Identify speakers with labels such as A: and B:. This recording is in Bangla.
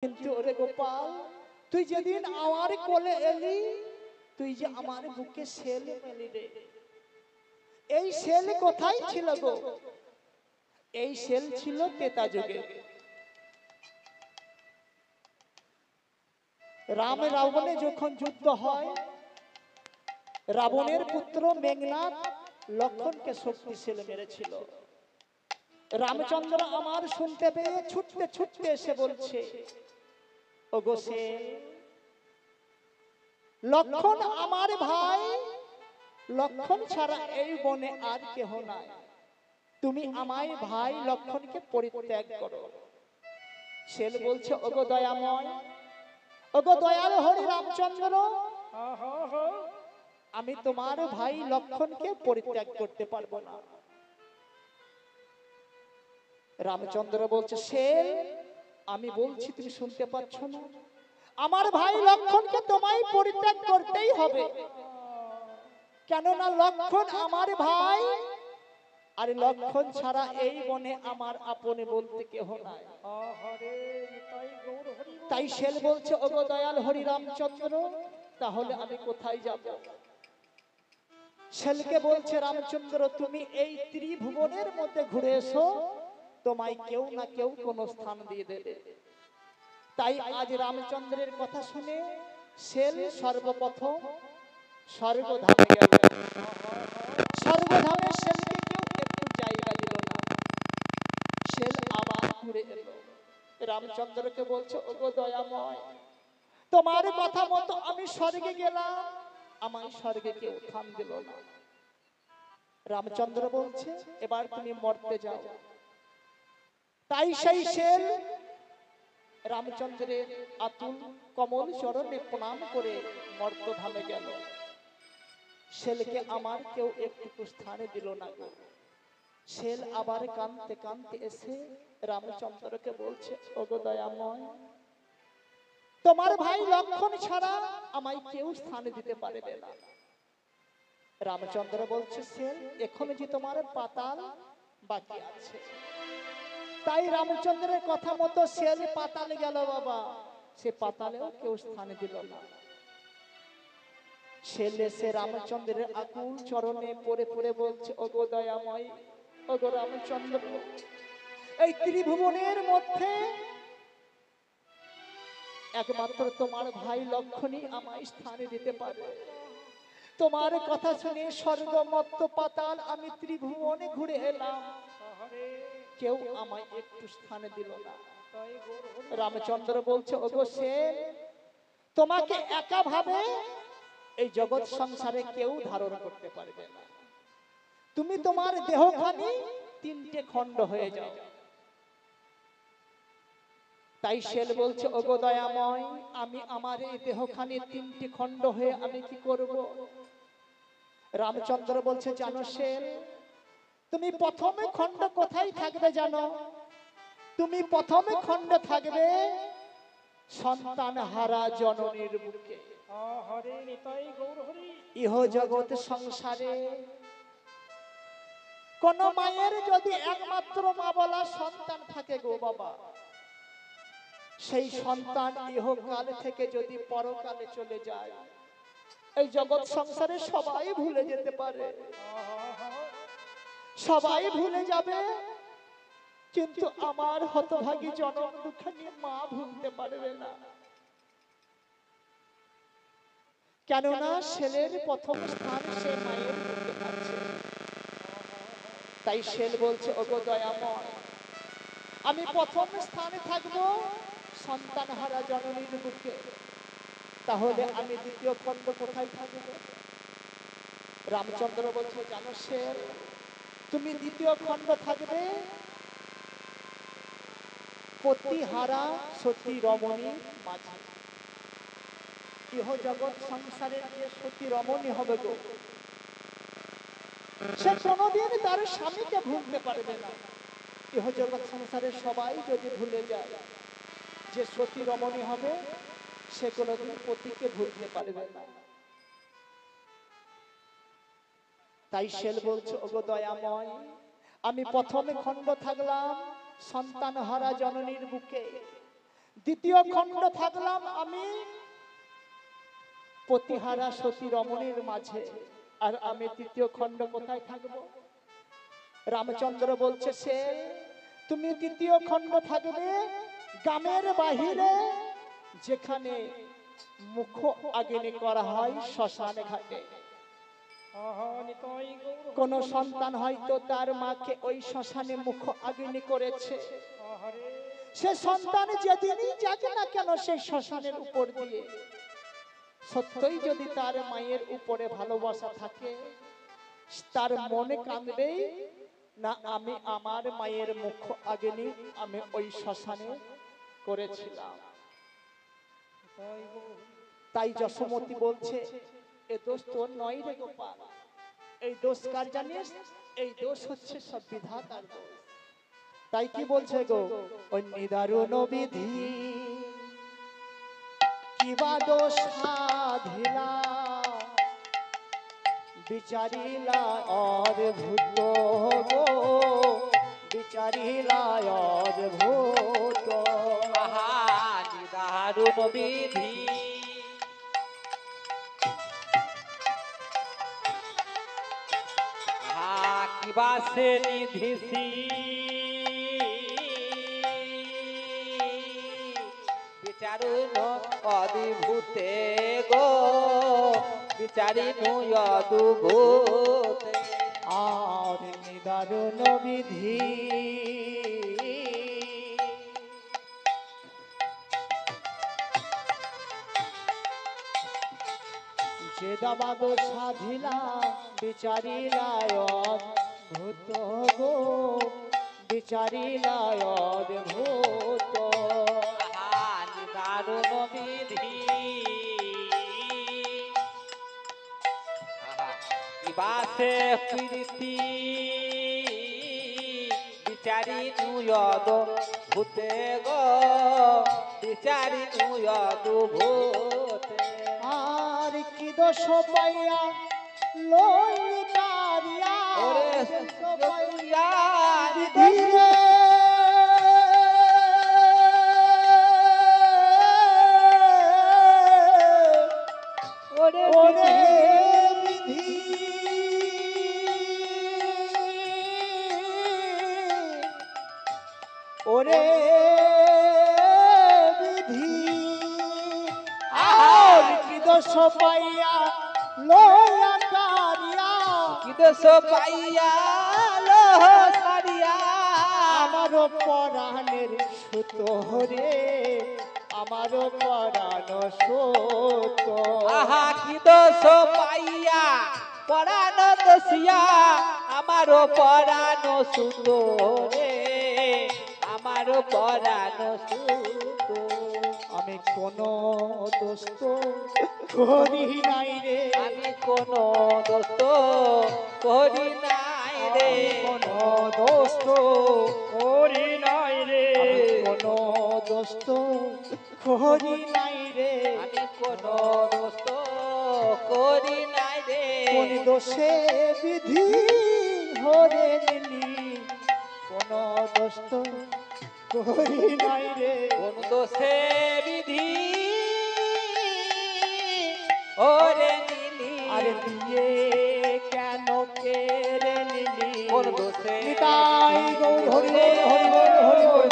A: কিন্তু ওরে গোপাল, তুই যেদিন আমার কোলে এলি, তুই যে আমার বুকে শেল মেলি রে। এই শেল কোথায় ছিল গো? এই শেল ছিল ত্রেতা যুগে। রাম রাবণে যখন যুদ্ধ হয়, রাবণের পুত্র মেঘনাদ লক্ষণকে শক্তিশালী মেরেছিল। রামচন্দ্র আমার শুনতে পেয়ে ছুটতে ছুটতে এসে বলছে, ওগো শেল, লক্ষণ আমার ভাই, লক্ষণ ছাড়া এই বনে আর কেহ নাই, তুমি আমায় ভাই লক্ষণকে পরিত্যাগ করো। শেল বলছে, ওগো দয়াময়, ওগো দয়াল হরি রামচন্দ্র, আমি তোমার ভাই লক্ষণকে পরিত্যাগ করতে পারবো না। রামচন্দ্র বলছে, শেল, আমি বলছি তুমি শুনতে পাচ্ছ না? আমার ভাই লক্ষণকে তোমায় পরিত্যাগ করতেই হবে, কেননা লক্ষণ আমার ভাই, আর লক্ষণ ছাড়া এই বনে আমার আপনে বলতে কেহ নাই। তাই শেল বলছে, ওগো দয়াল হরি রামচন্দ্র, তাহলে আমি কোথায় যাব? শেলকে বলছে রামচন্দ্র, তুমি এই ত্রিভুবনের মধ্যে ঘুরে এসো, তোমায় কেউ না কেউ কোন স্থান দিয়ে দেবে। তাই আজ রামচন্দ্রের কথা শুনে শেল সর্বপ্রথম স্বর্গধামে গেল। স্বর্গধামে শেলকে কেউ একটু জায়গা দিল না। শেল আবার ঘুরে এলো, রামচন্দ্রকে বলছে, ওগো দয়াময়, তোমার কথা মতো আমি স্বর্গে গেলাম, আমায় স্বর্গে কেউ স্থান দিল না। রামচন্দ্র বলছে, এবার তুমি মরতে যাও। তাই সেই শেল রামচন্দ্রের আতুল কমল চরণে প্রণাম করে মর্তধামে গেল। শেলকে আমার কেউ একটু স্থানে দিল না। শেল আবার কাঁদতে কাঁদতে এসে রামচন্দ্রকে বলছে, ওগো দয়াময়, তোমার ভাই লক্ষণ ছাড়া আমায় কেউ স্থানে দিতে পারবে না। রামচন্দ্র বলছে, শেল, এখনো যে তোমার পাতাল বাকি আছে। তাই রামচন্দ্রের কথা মতো শেল পাতালে গেল। বাবা, সে পাতালেও কেউ স্থানে দিল না। শেল এসে রামচন্দ্রের আকুল চরণে পড়ে পড়ে বলছে, ওগো দয়াময়, ওগো রামচন্দ্র, এই ত্রিভুবনের মধ্যে একমাত্র তোমার ভাই লক্ষণই আমায় স্থানে দিতে পারে। তোমার কথা শুনে স্বর্গ মর্ত পাতাল আমি ত্রিভুবনে ঘুরে এলাম, কেউ আমায় একটু স্থানে দিল না। রামচন্দ্র বলছে, ওগো শেল, তোমাকে একা ভাবে এই জগৎ সংসারে কেউ ধারণ করতে পারবে না। তুমি তোমার দেহখানি তিনটে খণ্ড হয়ে যাও। তাই শেল বলছে, ওগো দয়াময়, আমি আমার এই দেহখানি তিনটি খণ্ড হয়ে আমি কি করব? রামচন্দ্র বলছে, জানো শেল, তুমি প্রথমে খণ্ড কোথায় থাকবে জানো? তুমি প্রথমে খণ্ড থাকবে সন্তান হারা জননীর বুকে। ইহ জগৎ সংসারে কোন মায়ের যদি একমাত্র মা বলা সন্তান থাকে গো বাবা, সেই সন্তান ইহকাল থেকে যদি পরকালে চলে যায়, এই জগৎ সংসারে সবাই ভুলে যেতে পারে, সবাই ভুলে যাবে, কিন্তু আমার হতভাগী জনম দুঃখানি মা ভুলতে পারবে না। কেননা শেলের প্রথম স্থান সে মায়ের বুকে আছে। তাই শেল বলছে, ওগো দয়াময়, আমি প্রথম স্থানে থাকবো সন্তান হারা জননীর বুকে, তাহলে আমি দ্বিতীয় খণ্ড কোথায় থাকবো? রামচন্দ্র বলছে, জানো শেল, তুমি দ্বিতীয় খণ্ড থাকবে পতিহারা সতী রমণী মাঝে। ইহ জগৎ সংসারের যে সতী রমণী হবে গো, সে কোনোদিন তার স্বামীকে ভুলতে পারবে না। ইহ জগৎ সংসারের সবাই যদি ভুলে যায়, যে সতী রমণী হবে সে কোনোদিন পতিকে ভুলতে পারবে না। তাই শেল বলছে, ওগো দয়াময়, আমি প্রথমে খণ্ড থাকলাম সন্তান হারা জননীর বুকে, দ্বিতীয় খণ্ড থাকলাম আমি পতিহারা সতী রমণীর মাঝে, আর আমি তৃতীয় খণ্ড কোথায় থাকব? রামচন্দ্র বলছে সে তুমি তৃতীয় খণ্ড থাকবে গ্রামের বাহিরে, যেখানে মুখ আগ্নি করা হয় শ্মশানে ঘাটে। কোন সন্তান হয়তো তার মাকে ওই শ্মশানে মুখ আগ্নি করেছে, সে সন্তান যেদিনই যাক না কেন সেই শ্মশানের উপর দিয়ে, সত্যই যদি তার মায়ের উপরে ভালোবাসা থাকে, তার মনে কাঁদবে না আমি আমার মায়ের মুখ আগ্নি আমি ওই শ্মশানে করেছিলাম। তাই যশোমতী বলছে এ দোষ তোর নয় রে গোপাল, এই দোষ কার জানিস? এই দোষ হচ্ছে সব বিধাতার দোষ। তাই কি বলছে গো, ওই নিদারুণ বিধি কিবা দোষ সাধিলা, বিচারিলা অদ্ভুত গো, বিচারিলা অদ্ভুত।
B: নিদারুণ বিধি কিবা সে নিধিসি, বিচারুন অদ্ভুতে গো, বিচারিনু অদ্ভুতে।
A: আর নিদারুণ বিধি যে দাবাদ সাধিলা, বিচারিলা অদ্ভুত গো, বিচারিলা অদ্ভুত।
B: নিদারুণ বিধি কিবা সে কীর্তি, বিচারিনু অদ্ভুতে গো, বিচারিনু অদ্ভুতে।
A: আর কি দোষ পাইয়া লইকারিয়া,
B: ওরে
A: ধীরে
B: ওরে
A: ওরে বিধি, ওরে বিধি। আর কি দোষ পাইয়া লয়া কারিয়া,
B: কি দোষ পাইয়া লোহ সারিয়া,
A: আমার পরাণের সুত রে, আমার পরাণ সুত।
B: আহা কি দোষ পাইয়া পরাণ দোষিয়া, আমার পরাণ সুত রে, আমার পরাণ সুত।
A: আমি কোন দোষ করি নাই রে,
B: আমি কোন দোষ করি নাই রে,
A: কোন দোষ
B: করি নাই রে,
A: কোন দোষ করি নাই রে,
B: আমি কোন দোষ করি নাই রে।
A: কোন দোষে বিধি হরে নিলি, কোন দোষ করি নাই রে,
B: কোন দোষে বিধি ওরে নিলি,
A: আরে দিয়ে কেন কেড়ে নিলি,
B: কোন দোষে
A: নিতাই গৌর হরি বল হরি বল হরি বল।